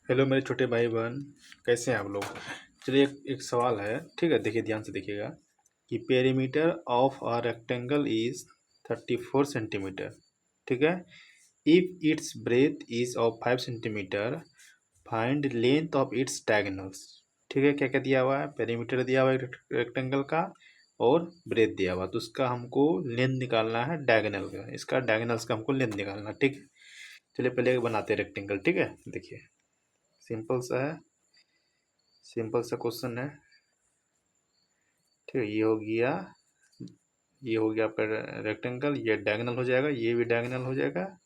Hello मेरे छोटे भाई बहन, कैसे हैं आप लोग। चलिए एक सवाल है, ठीक है। देखिए ध्यान से देखिएगा कि perimeter of a rectangle is 34 centimetre, ठीक है। If it's breath is of 5 centimetre, find length of its diagonals. ठीक है, क्या क्या दिया हुआ है, पेरीमीटर दिया हुआ है रेक्टेंगल का और ब्रेथ दिया हुआ, तो उसका हमको लेंथ निकालना है डायगोनल का, इसका डायगोनल्स का हमको लेंथ निकालना, ठीक है। चलिए पहले बनाते हैं रेक्टेंगल, ठीक है। देखिए सिंपल सा है, सिंपल सा क्वेश्चन है, ठीक है। ये हो गया आपका रेक्टेंगल, ये डायगोनल हो जाएगा, ये भी डायगोनल हो जाएगा,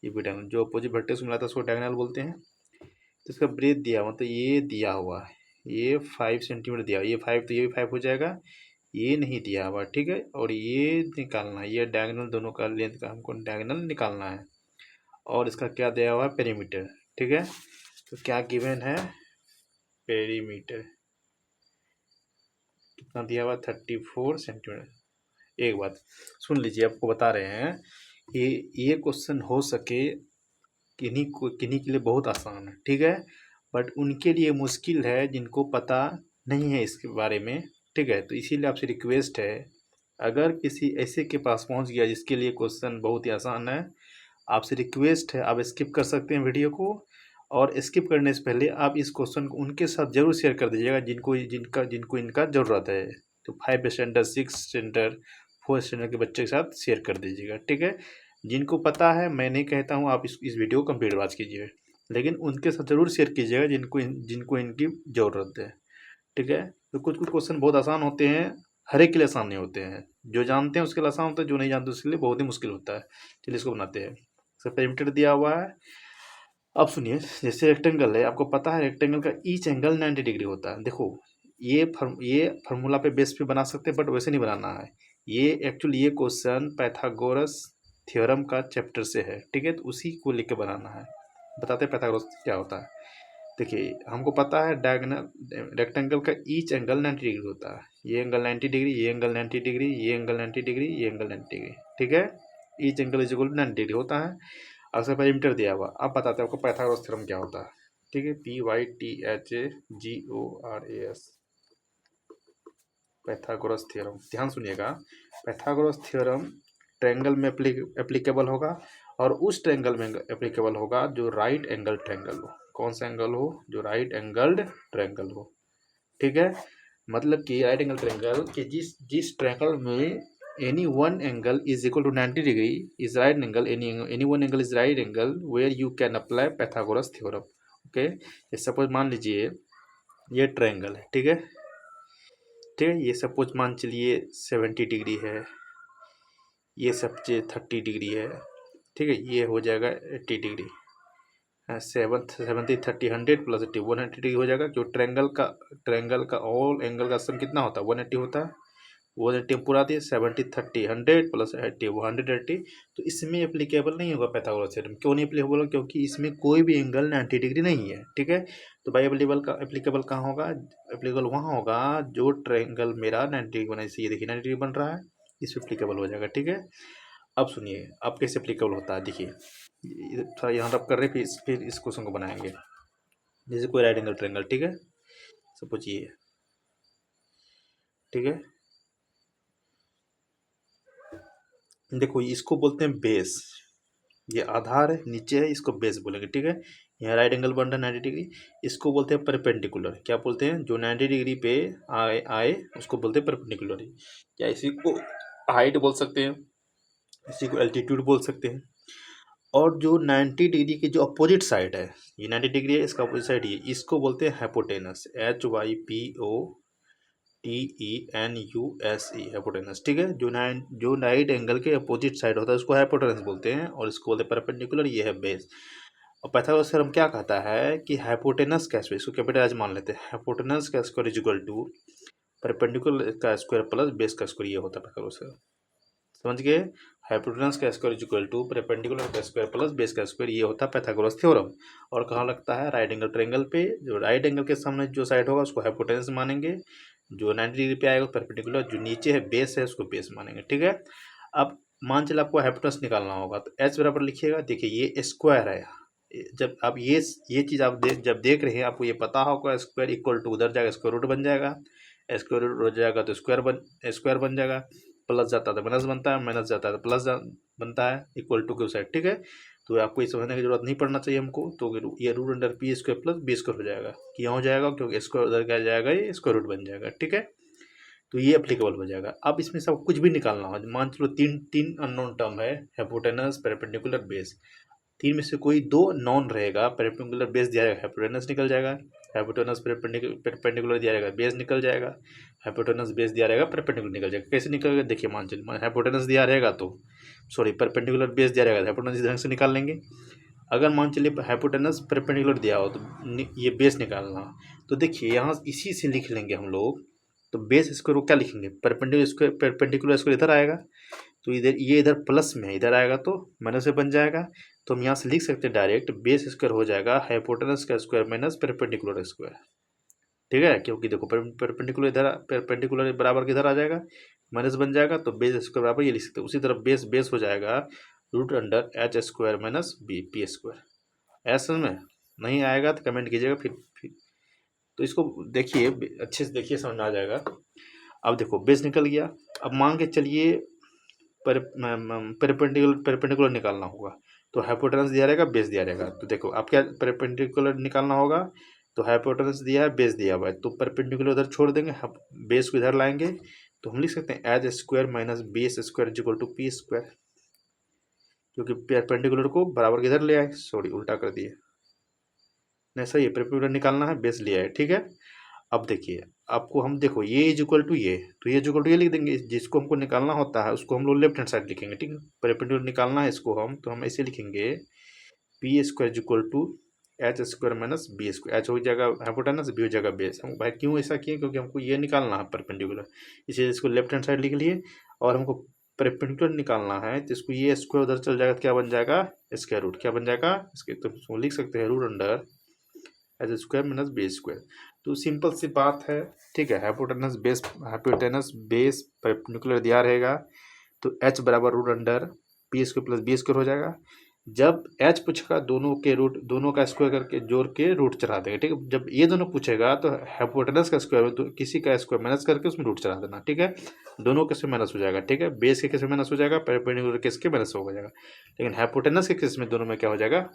ये भी डायगोनल, जो अपोजिट वर्टेक्स मिला था उसको डायगोनल बोलते हैं। तो इसका ब्रेथ दिया हुआ, तो ये दिया हुआ है, ये 5 सेंटीमीटर दिया हुआ, ये 5 तो ये भी 5 हो जाएगा, ये नहीं दिया हुआ, ठीक है। और ये निकालना है, ये डायगोनल दोनों का लेंथ का हमको डायगोनल निकालना है। और इसका क्या दिया हुआ है, पेरीमीटर, ठीक है। तो क्या गिवन है, पेरीमीटर कितना दिया हुआ, 34 सेंटीमीटर। एक बात सुन लीजिए, आपको बता रहे हैं कि ये क्वेश्चन हो सके किन्हीं के लिए बहुत आसान है, ठीक है। बट उनके लिए मुश्किल है जिनको पता नहीं है इसके बारे में, ठीक है। तो इसीलिए आपसे रिक्वेस्ट है, अगर किसी ऐसे के पास पहुंच गया जिसके लिए क्वेश्चन बहुत ही आसान है, आपसे रिक्वेस्ट है आप स्किप कर सकते हैं वीडियो को। और स्किप करने से पहले आप इस क्वेश्चन को उनके साथ जरूर शेयर कर दीजिएगा जिनको इनका ज़रूरत है। तो 5 स्टैंडर्ड, 6 स्टैंडर्ड, 4 स्टैंडर्ड के बच्चे के साथ शेयर कर दीजिएगा, ठीक है। जिनको पता है, मैं नहीं कहता हूँ आप इस वीडियो को कंप्लीट वॉच कीजिए, लेकिन उनके साथ ज़रूर शेयर कीजिएगा जिनको इनकी ज़रूरत है, ठीक है। तो कुछ कुछ क्वेश्चन बहुत आसान होते हैं, हर एक के लिए आसान नहीं होते हैं। जो जानते हैं उसके लिए आसान होता है, जो नहीं जानते उसके लिए बहुत ही मुश्किल होता है। चलिए इसको बनाते हैं। सब पेरीमीटर दिया हुआ है। अब सुनिए, जैसे रेक्टेंगल है, आपको पता है रेक्टेंगल का ईच एंगल 90 डिग्री होता है। देखो ये फार्मूला पे बेस पे बना सकते हैं, बट वैसे नहीं बनाना है। ये क्वेश्चन पाइथागोरस थ्योरम का चैप्टर से है, ठीक है। तो उसी को लेके बनाना है। बताते हैं पाइथागोरस क्या होता है। देखिए हमको पता है डायगोनल रेक्टेंगल का ईच एंगल 90 डिग्री होता है। ये एंगल 90 डिग्री, ये एंगल 90 डिग्री, ये एंगल 90 डिग्री, ये एंगल 90 डिग्री, ठीक है। Each angle is equal to 90 degree होता है। अक्सर पेरीमीटर दिया हुआ। अब बताते हैं आपको पाइथागोरस थ्योरम क्या होता है, ठीक है। PYTHAGORAS, पाइथागोरस थ्योरम, ध्यान सुनिएगा। पाइथागोरस थ्योरम ट्रायंगल में एप्लीकेबल होगा, और उस ट्रायंगल में एप्लीकेबल होगा जो राइट एंगल ट्रायंगल हो। कौन सा एंगल हो, जो राइट एंगल्ड ट्रायंगल हो, ठीक है। मतलब कि राइट एंगल ट्रायंगल कि जिस जिस ट्रायंगल में any one angle is equal to 90 degree is right angle, any one angle is right angle where you can apply Pythagoras theorem, okay. Suppose मान लीजिए ये ट्रायंगल है, ठीक है, ठीक है। ये सपोज मान चलिए 70 डिग्री है, ये सब 30 डिग्री है, ठीक है। ये हो जाएगा 80 डिग्री, 70 30 100 प्लस 80 180 डिग्री हो जाएगा। जो ट्रायंगल का ऑल एंगल का सम कितना होता है, 180 होता है। 180 पूरा दिए, 70 30 100 प्लस 80 वो 180। तो इसमें एप्लीकेबल नहीं होगा पाइथागोरस थ्योरम। क्यों नहीं एप्लीकेबल होगा, क्योंकि इसमें कोई भी एंगल 90 डिग्री नहीं है, ठीक है। तो भाई एप्लीकेबल कहाँ होगा, एप्लीकेबल वहाँ होगा जो ट्रायंगल मेरा 90 डिग्री बना। इसे ये देखिए 90 डिग्री बन रहा है, इस पर एप्लीकेबल हो जाएगा, ठीक है। अब सुनिए अब कैसे एप्लीकेबल होता है, देखिए थोड़ा यहाँ रब कर रहे, फिर इस क्वेश्चन को बनाएंगे। जैसे कोई राइट एंगल ट्रायंगल, ठीक है, सपोज ये, ठीक है। देखो इसको बोलते हैं बेस, ये आधार है, नीचे है, इसको बेस बोलेंगे, ठीक है। यहाँ राइट एंगल बन रहा है 90 डिग्री, इसको बोलते हैं परपेंडिकुलर। क्या बोलते हैं, जो 90 डिग्री पे आए आए उसको बोलते हैं परपेंडिकुलर। या इसी को हाइट बोल सकते हैं, इसी को एल्टीट्यूड बोल सकते हैं। और जो 90 डिग्री की जो अपोजिट साइड है, ये 90 डिग्री है, इसका अपोजिट साइड ये, इसको बोलते हैं हाइपोटेनस, HYPOTENUS, हाइपोटेनस, ठीक है। जो राइट एंगल के अपोजिट साइड होता है उसको हाइपोटेनस बोलते हैं, और इसको बोलते हैं परपेंडिकुलर, ये है बेस। और पाइथागोरस थ्योरम क्या कहता है कि हाइपोटेनस का स्क्वायर, इसको कैपिटल एच मान लेते हैं, हाइपोटेनस का square is equal to perpendicular का स्क्वायर प्लस बेस का स्क्वायर, ये होता है पाइथागोरस थ्योरम। समझ गए, हाइपोटेनस का square is equal to perpendicular का स्क्वायर प्लस बेस का स्क्वायर, ये होता है पाइथागोरस थ्योरम। और कहाँ लगता है, राइट एंगल ट्रायंगल पे। जो राइट एंगल के सामने जो साइड होगा उसको हाइपोटेनस मानेंगे, जो 90 डिग्री पे आएगा परपेंडिकुलर, जो नीचे है बेस है उसको बेस मानेंगे, ठीक है। अब मान चलिए आपको हाइपोटेनस निकालना होगा, तो एच बराबर लिखिएगा। देखिए ये स्क्वायर है, जब आप ये चीज़ आप जब देख रहे हैं, आपको ये पता होगा स्क्वायर इक्वल टू उधर जाएगा स्क्वायर रूट बन जाएगा, स्क्वायर रूट हो जाएगा तो स्क्वायर बन जाएगा, प्लस जाता है तो माइनस बनता है, माइनस जाता है तो प्लस बनता है, इक्वल टू के साइड। ठीक है, तो आपको ये समझने की जरूरत नहीं पड़ना चाहिए हमको। तो ये root under P square plus B square हो जाएगा, क्यों हो जाएगा, क्योंकि स्क्वायर उधर क्या जाएगा, ये स्क्वायर रूट बन जाएगा। ठीक है, तो ये एप्लीकेबल हो जाएगा। अब इसमें सब कुछ भी निकालना हो, मान चलो तीन तीन अननोन टर्म है, हाइपोटेनस, परपेंडिकुलर, बेस। तीन में से कोई दो नॉन रहेगा, परपेंडिकुलर बेस दिया जाएगा, हाइपोटेनस निकल जाएगा, हाइपोटेनस परपेंडिकुलर दिया जाएगा, बेस निकल जाएगा, हाइपोटेनस बेस दिया रहेगा, परपेंडिकुलर निकल जाएगा। कैसे निकलेगा देखिए, मान चलिए हाइपोटेनस दिया रहेगा तो सॉरी परपेंडिकुलर बेस दिया रहेगा, हाइपोटेनस इस ढंग से निकाल लेंगे। अगर मान चलिए हाइपोटेनस परपेंडिकुलर दिया हो तो ये बेस निकालना, तो देखिए यहाँ इसी से लिख लेंगे हम लोग। तो बेस स्क्वायर को क्या लिखेंगे, परपेंडिकुलर स्क्वायर इधर आएगा, तो इधर ये इधर प्लस में है, इधर आएगा तो माइनस में बन जाएगा। तो हम यहाँ से लिख सकते हैं डायरेक्ट, बेस स्क्वायर हो जाएगा हाइपोटेनस का स्क्वायर माइनस परपेंडिकुलर स्क्वायर। ठीक है, क्योंकि देखो परपेंडिकुलर इधर, परपेंडिकुलर बराबर किधर आ जाएगा, माइनस बन जाएगा, तो बेस स्क्वायर बराबर ये लिख सकते हैं। उसी तरह बेस हो जाएगा root under H square minus B P square. ऐसा में नहीं आएगा तो कमेंट कीजिएगा फिर। तो इसको देखिए अच्छे से, देखिए समझ में आ जाएगा। अब देखो बेस निकल गया। अब मान के चलिए परपेंडिकुलर निकालना होगा, तो हाइपोटेनस दिया रहेगा, बेस दिया रहेगा। तो देखो आप क्या परपेंडिकुलर निकालना होगा, तो हाइपोटेनस दिया है, बेस दिया हुआ है, तो परपेंडिकुलर उधर छोड़ देंगे, बेस को इधर लाएंगे, तो हम लिख सकते हैं H square minus base square equal to P square, क्योंकि परपेंडिकुलर को बराबर किधर ले आए, सॉरी उल्टा कर दिए, नहीं सही है, परपेंडिकुलर निकालना है, बेस लिया है। ठीक है, अब देखिए आपको हम देखो ये इज इक्वल टू ये, तो ये इज इक्वल टू ये लिख देंगे, जिसको हमको निकालना होता है उसको हम लोग लेफ्ट हैंड साइड लिखेंगे। ठीक है, परपेंडिकुलर निकालना है इसको हम, तो हम ऐसे लिखेंगे P square is equal to H square minus B square, H हो जाएगा हाइपोटेनस, बी हो जाएगा बेस। हम भाई क्यों ऐसा किए, क्योंकि हमको ये निकालना है परपेंडिकुलर, इसलिए इसको लेफ्ट हैंड साइड लिख लिए। और हमको परपेंडिकुलर निकालना है, तो इसको ये स्क्वायर उधर चल जाएगा तो क्या बन जाएगा, स्क्वायर रूट, क्या बन जाएगा इसके, तो लिख सकते हैं root under H square minus B square. तो सिंपल सी बात है। ठीक है, हाइपोटेनस बेस परपेंडिकुलर दिया रहेगा, तो एच बराबर root under P square plus B square हो जाएगा। जब एच पूछेगा दोनों के रूट, दोनों का स्क्वायर करके जोड़ के रूट चढ़ा देगा। ठीक है, जब ये दोनों पूछेगा तो हाइपोटेनस का स्क्वायर तो किसी का स्क्वायर माइनस करके उसमें रूट चढ़ा देना। ठीक है, दोनों के से माइनस हो जाएगा। ठीक है, बेस के केस में माइनस हो जाएगा, परपेंडिकुलर केस के माइनस हो जाएगा, लेकिन हाइपोटेनस के केस में दोनों में क्या हो जाएगा,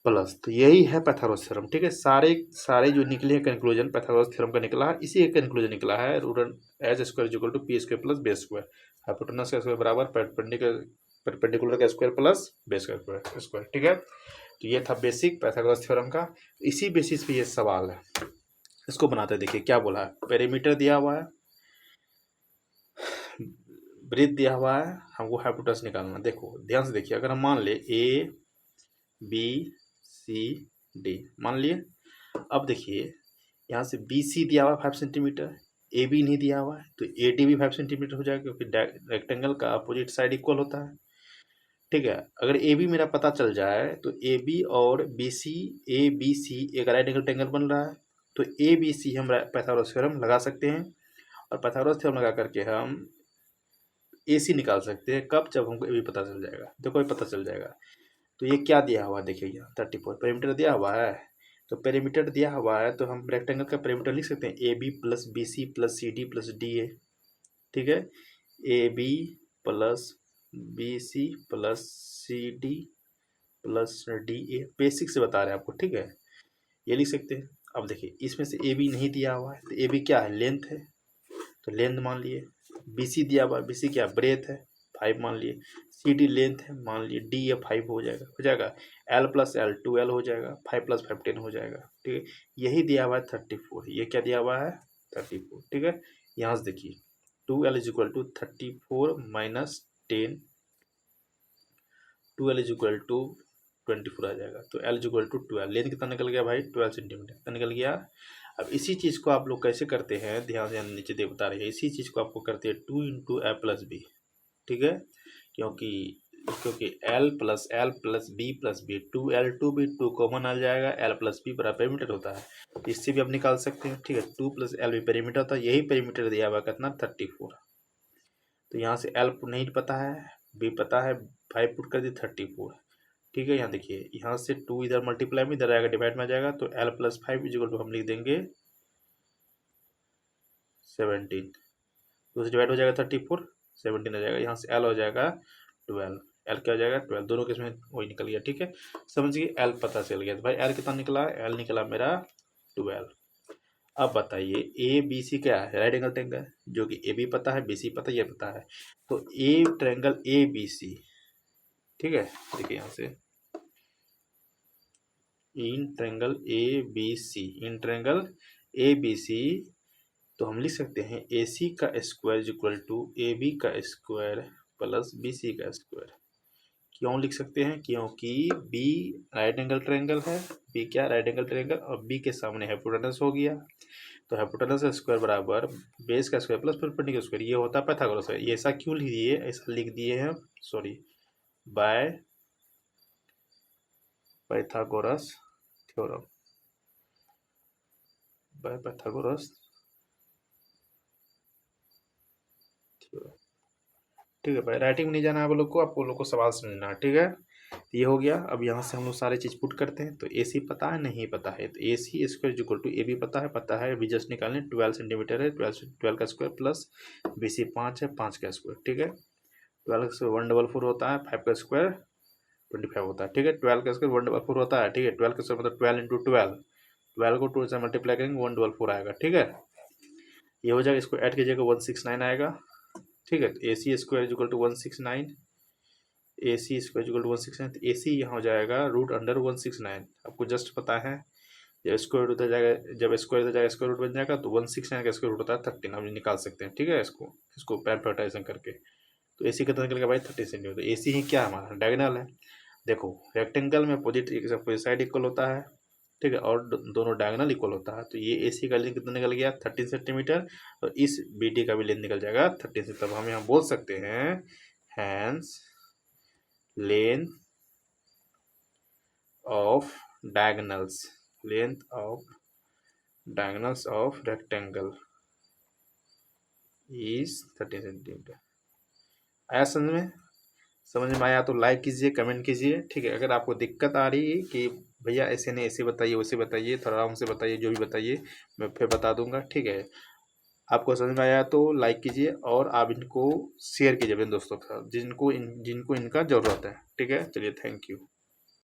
प्लस। तो यही है पाइथागोरस थ्योरम। ठीक है, सारे सारे जो निकले हैं कंक्लूजन पाइथागोरस थ्योरम का निकला है, इसी का कंक्लूजन निकला है, root H square equal to P square plus B square, hypotenuse का स्क्वायर बराबर परपेंडिकुलर का स्क्वायर प्लस बी स्क्वायर। ठीक है, तो ये था बेसिक पाइथागोरस थ्योरम का। इसी बेसिस पे ये सवाल है, इसको बनाते हैं। देखिए क्या बोला है, पेरीमीटर दिया हुआ है, ब्रेथ दिया हुआ है, हमको हाइपोटेनस निकालना। देखो ध्यान से देखिए, अगर हम मान ले ए बी सी डी मान लिए। अब देखिए यहाँ से बी सी दिया हुआ है 5 सेंटीमीटर, ए बी नहीं दिया हुआ है, तो ए डी भी 5 सेंटीमीटर हो जाएगा, क्योंकि रेक्टेंगल का अपोजिट साइड इक्वल होता है। ठीक है, अगर ए बी मेरा पता चल जाए तो ए बी और B C, A B C एक राइट एंगल ट्रायंगल बन रहा है, तो ए बी सी हम पाइथागोरस थ्योरम लगा सकते हैं। और पाइथागोरस थ्योरम लगा करके हम ए सी निकाल सकते हैं। कब, जब हमको ए बी पता चल जाएगा। देखो ये पता चल जाएगा। तो ये क्या दिया हुआ है, देखिए यहाँ 34 पेरीमीटर दिया हुआ है। तो पेरीमीटर दिया हुआ है तो हम रेक्टेंगल का पेरीमीटर लिख सकते हैं A B plus B C plus C D plus D A. ठीक है, A B plus B C plus C D plus D A, basic से बता रहे हैं आपको। ठीक है, ये लिख सकते हैं। अब देखिए इसमें से ए बी नहीं दिया हुआ है, तो ए बी क्या है, लेंथ है, तो लेंथ मान लिए। बी सी दिया हुआ है, बी सी क्या ब्रेथ है, 5 मान लिए। सी डी लेंथ है, मान लिए डी या 5 हो जाएगा। एल प्लस एल 2L हो जाएगा, 5 प्लस 5 10 हो जाएगा। ठीक है, यही दिया हुआ है 34, ये क्या दिया हुआ है 34। ठीक है, यहाँ से देखिए 2L is equal to 34 minus 10, 2L is equal to 24 आ जाएगा। तो L is equal to 12, length कितना निकल गया भाई 12 सेंटीमीटर कितना निकल गया। अब इसी चीज़ को आप लोग कैसे करते हैं, ध्यान से नीचे दे बता रहे हैं, इसी चीज़ को आपको करते हैं 2 इंटू ए प्लस बी। ठीक है, क्योंकि L plus B plus B, 2L 2B 2 common आ जाएगा, L प्लस बी बराबर पेरीमीटर होता है, इससे भी आप निकाल सकते हैं। ठीक है, 2 प्लस एल भी पेरीमीटर होता है, यही पेरीमीटर दिया हुआ कितना 34। तो यहाँ से L नहीं पता है, बी पता है, 5 पुट कर दी 34, ठीक है। यहाँ देखिए, यहाँ से 2 इधर मल्टीप्लाई में इधर आएगा, डिवाइड में आ जाएगा, तो l+5 इजिकल टू हम लिख देंगे 17। तो उसे डिवाइड हो जाएगा 34, 17 आ जाएगा। यहाँ से l हो जाएगा 12, l क्या हो जाएगा 12, दोनों केस में वही निकल गया। ठीक है, समझिए l पता चल गया। तो भाई l कितना निकला, l निकला मेरा 12। अब बताइए ए बी सी क्या है, राइट एंगल ट्रायंगल, जो कि ए बी पता है, बी सी पता है, ये पता है। तो ए ट्रायंगल ए बी सी, ठीक है, देखिए यहाँ से in triangle A B C, in triangle A B C, तो हम लिख सकते हैं ए सी का square is equal to A B का स्क्वायर प्लस बी सी का स्क्वायर। क्यों लिख सकते हैं, क्योंकि बी राइट एंगल ट्रायंगल है, बी क्या राइट एंगल ट्रायंगल, और बी के सामने हाइपोटेनस हो गया। तो हाइपोटेनस का स्क्वायर बराबर बेस का स्क्वायर प्लस परपेंडिकुलर स्क्वायर, ये होता है पाइथागोरस है। ये ऐसा क्यों लिख दिए, ऐसा लिख दिए हैं, sorry, by Pythagoras theorem, by Pythagoras theorem. ठीक है भाई, राइटिंग में नहीं जाना है आप लोग को, आपको लोग को सवाल समझना है। ठीक है, तो ये हो गया। अब यहाँ से हम लोग सारे चीज़ पुट करते हैं। तो ए सी पता है, नहीं पता है, तो A C square equal to A B पता है, अभी जस्ट निकालें, 12 सेंटीमीटर है, 12 का स्क्वायर प्लस बी सी 5 है, 5 का स्क्वायर। ठीक है, 12 का स्क्वायर 144 होता है, 5 का स्क्वायर 25 होता है। ठीक है, 12 का स्क्वायर 144 होता है। ठीक है, 12 का स्क्वायर मतलब 12 इंटू 12, 12 को 2 से मल्टीप्लाई करेंगे 144 आएगा। ठीक है, ये हो जाएगा, इसको ऐड कीजिएगा 169 आएगा। ठीक है, तो A C square equal to 169, A C square equal to 169, तो ए सी यहाँ हो जाएगा रूट अंडर 169। आपको जस्ट पता है, जब स्क्वायर रूट उधर जाएगा, जब स्क्वायर उधर जाएगा स्क्वायर रूट बन जाएगा, तो 169 का स्क्वायर रूट होता है 13, हम निकाल सकते हैं। ठीक है, इसको इसको फैक्टराइजेशन करके, तो ए सी कितना निकल गया भाई 30 सेंटीमीटर। ए सी ही क्या हमारा डायगोनल है। देखो, रेक्टेंगल में अपोजिट साइड इक्वल होता है, ठीक है, और दोनों डायगोनल इक्वल होता है। तो ये ए सी का लेंथ कितना निकल गया 13 सेंटीमीटर, और इस बी डी का भी लेंथ निकल जाएगा 13 से। तब हम यहाँ बोल सकते हैं hence length of diagonals, length of diagonals of rectangle is 13 centimetre. आया समझ में? समझ में आया तो लाइक कीजिए, कमेंट कीजिए। ठीक है, अगर आपको दिक्कत आ रही है कि भैया ऐसे नहीं, ऐसे बताइए, वैसे बताइए, थोड़ा आराम से बताइए, जो भी बताइए मैं फिर बता दूंगा। ठीक है, आपको समझ में आया तो लाइक कीजिए, और आप इनको शेयर कीजिए अपने दोस्तों के साथ, जिनको इनका ज़रूरत है। ठीक है, चलिए, थैंक यू।